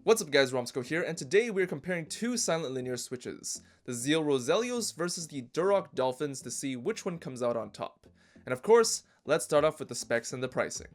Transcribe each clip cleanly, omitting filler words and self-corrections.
What's up guys, Romsicle here, and today we're comparing two silent linear switches, the Zeal Roselios versus the Durock Dolphins, to see which one comes out on top. And of course, let's start off with the specs and the pricing.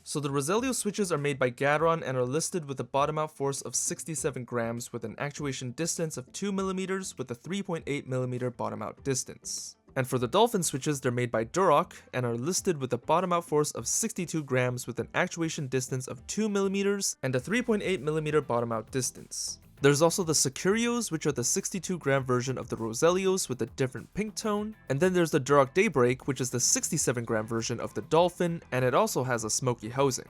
So the Roselios switches are made by Gateron and are listed with a bottom out force of 67 grams with an actuation distance of 2mm with a 3.8mm bottom out distance. And for the Dolphin switches, they're made by Durock and are listed with a bottom out force of 62 grams with an actuation distance of 2mm and a 3.8mm bottom out distance. There's also the Securios, which are the 62 gram version of the Roselios with a different pink tone, and then there's the Durock Daybreak, which is the 67 gram version of the Dolphin, and it also has a smoky housing.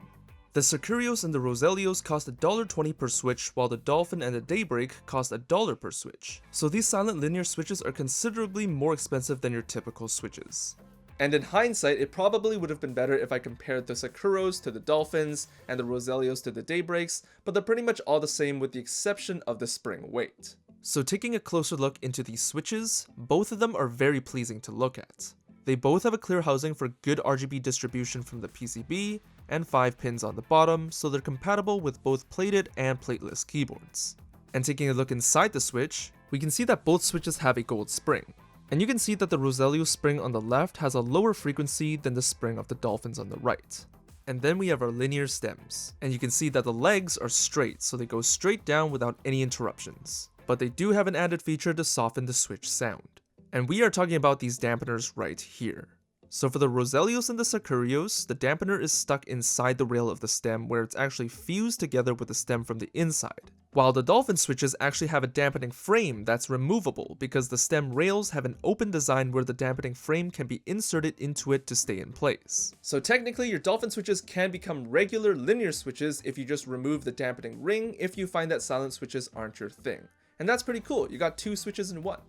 The Securios and the Roselios cost $1.20 per switch, while the Dolphin and the Daybreak cost $1 per switch. So these silent linear switches are considerably more expensive than your typical switches. And in hindsight, it probably would have been better if I compared the Securios to the Dolphins and the Roselios to the Daybreaks, but they're pretty much all the same with the exception of the spring weight. So taking a closer look into these switches, both of them are very pleasing to look at. They both have a clear housing for good RGB distribution from the PCB, and 5 pins on the bottom, so they're compatible with both plated and plateless keyboards. And taking a look inside the switch, we can see that both switches have a gold spring. And you can see that the Roselio spring on the left has a lower frequency than the spring of the Dolphins on the right. And then we have our linear stems, and you can see that the legs are straight, so they go straight down without any interruptions. But they do have an added feature to soften the switch sound. And we are talking about these dampeners right here. So for the Roselios and the Securios, the dampener is stuck inside the rail of the stem where it's actually fused together with the stem from the inside. While the Dolphin switches actually have a dampening frame that's removable because the stem rails have an open design where the dampening frame can be inserted into it to stay in place. So technically your Dolphin switches can become regular linear switches if you just remove the dampening ring if you find that silent switches aren't your thing. And that's pretty cool, you got two switches in one.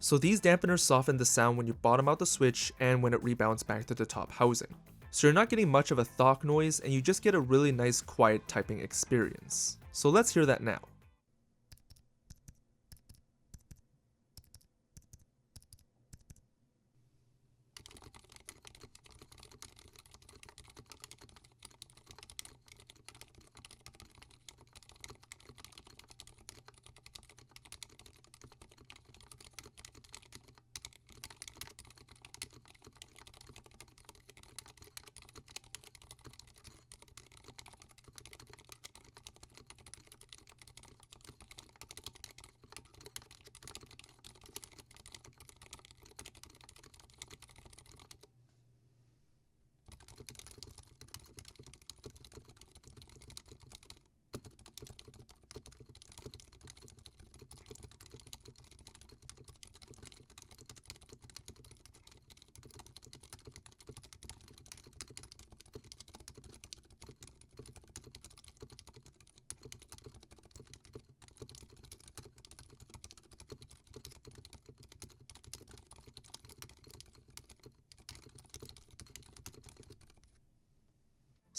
So these dampeners soften the sound when you bottom out the switch and when it rebounds back to the top housing. So you're not getting much of a thok noise and you just get a really nice quiet typing experience. So let's hear that now.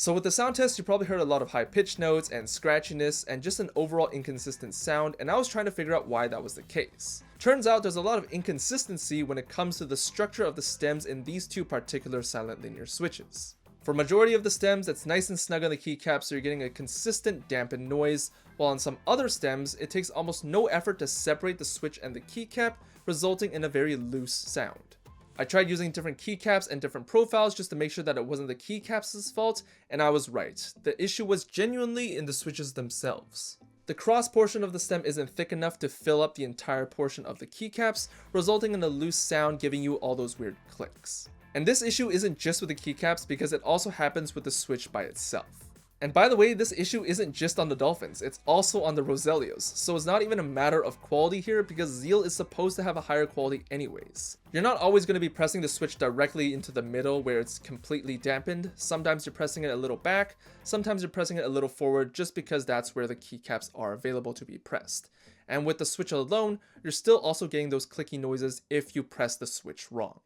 So with the sound test, you probably heard a lot of high-pitched notes and scratchiness and just an overall inconsistent sound, and I was trying to figure out why that was the case. Turns out there's a lot of inconsistency when it comes to the structure of the stems in these two particular silent linear switches. For majority of the stems, it's nice and snug on the keycap, so you're getting a consistent dampened noise, while on some other stems, it takes almost no effort to separate the switch and the keycap, resulting in a very loose sound. I tried using different keycaps and different profiles just to make sure that it wasn't the keycaps' fault, and I was right. The issue was genuinely in the switches themselves. The cross portion of the stem isn't thick enough to fill up the entire portion of the keycaps, resulting in a loose sound giving you all those weird clicks. And this issue isn't just with the keycaps because it also happens with the switch by itself. And by the way, this issue isn't just on the Dolphins, it's also on the Roselios, so it's not even a matter of quality here because Zeal is supposed to have a higher quality anyways. You're not always going to be pressing the switch directly into the middle where it's completely dampened. Sometimes you're pressing it a little back, sometimes you're pressing it a little forward just because that's where the keycaps are available to be pressed. And with the switch alone, you're still also getting those clicky noises if you press the switch wrong.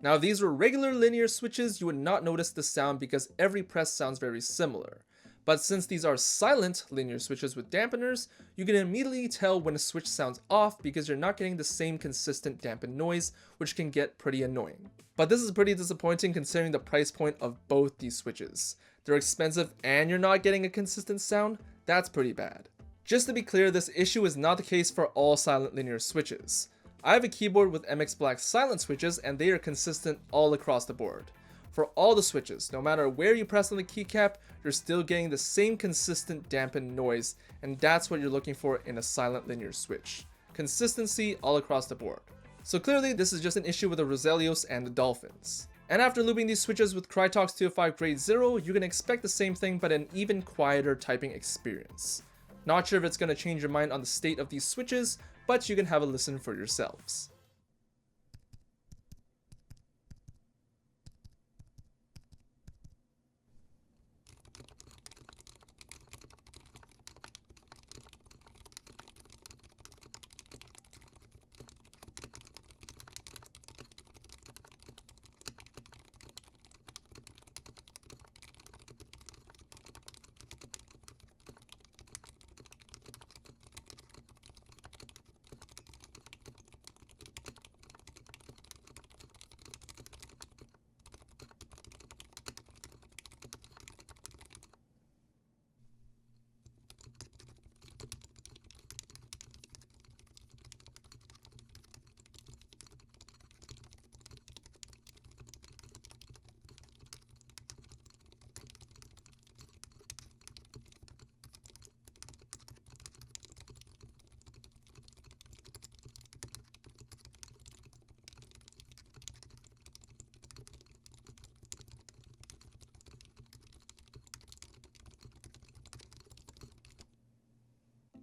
Now, if these were regular linear switches, you would not notice the sound because every press sounds very similar. But since these are silent linear switches with dampeners, you can immediately tell when a switch sounds off because you're not getting the same consistent dampened noise, which can get pretty annoying. But this is pretty disappointing considering the price point of both these switches. They're expensive and you're not getting a consistent sound? That's pretty bad. Just to be clear, this issue is not the case for all silent linear switches. I have a keyboard with MX Black silent switches and they are consistent all across the board. For all the switches, no matter where you press on the keycap, you're still getting the same consistent dampened noise, and that's what you're looking for in a silent linear switch. Consistency all across the board. So clearly this is just an issue with the Roselios and the Dolphins. And after looping these switches with Crytox 205 Grade 0, you can expect the same thing but an even quieter typing experience. Not sure if it's going to change your mind on the state of these switches, but you can have a listen for yourselves.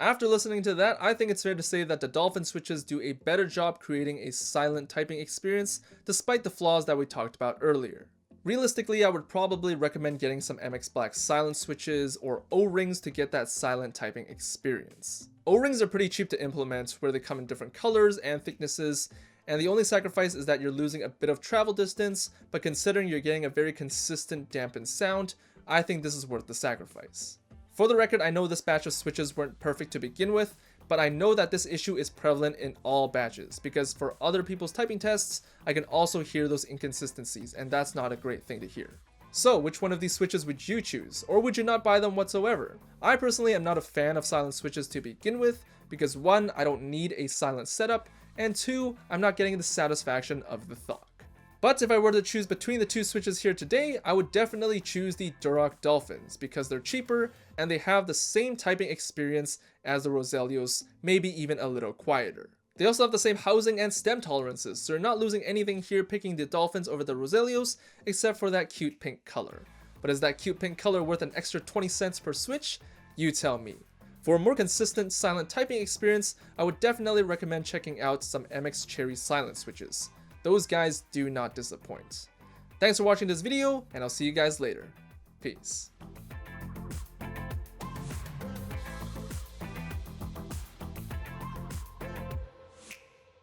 After listening to that, I think it's fair to say that the Dolphin switches do a better job creating a silent typing experience despite the flaws that we talked about earlier. Realistically, I would probably recommend getting some MX Black silent switches or O-rings to get that silent typing experience. O-rings are pretty cheap to implement, where they come in different colors and thicknesses, and the only sacrifice is that you're losing a bit of travel distance, but considering you're getting a very consistent dampened sound, I think this is worth the sacrifice. For the record, I know this batch of switches weren't perfect to begin with, but I know that this issue is prevalent in all batches, because for other people's typing tests, I can also hear those inconsistencies, and that's not a great thing to hear. So, which one of these switches would you choose, or would you not buy them whatsoever? I personally am not a fan of silent switches to begin with, because 1, I don't need a silent setup, and 2, I'm not getting the satisfaction of the thought. But if I were to choose between the two switches here today, I would definitely choose the Durock Dolphins because they're cheaper and they have the same typing experience as the Roselios, maybe even a little quieter. They also have the same housing and stem tolerances, so you're not losing anything here picking the Dolphins over the Roselios except for that cute pink color. But is that cute pink color worth an extra 20 cents per switch? You tell me. For a more consistent silent typing experience, I would definitely recommend checking out some MX Cherry silent switches. Those guys do not disappoint. Thanks for watching this video, and I'll see you guys later. Peace.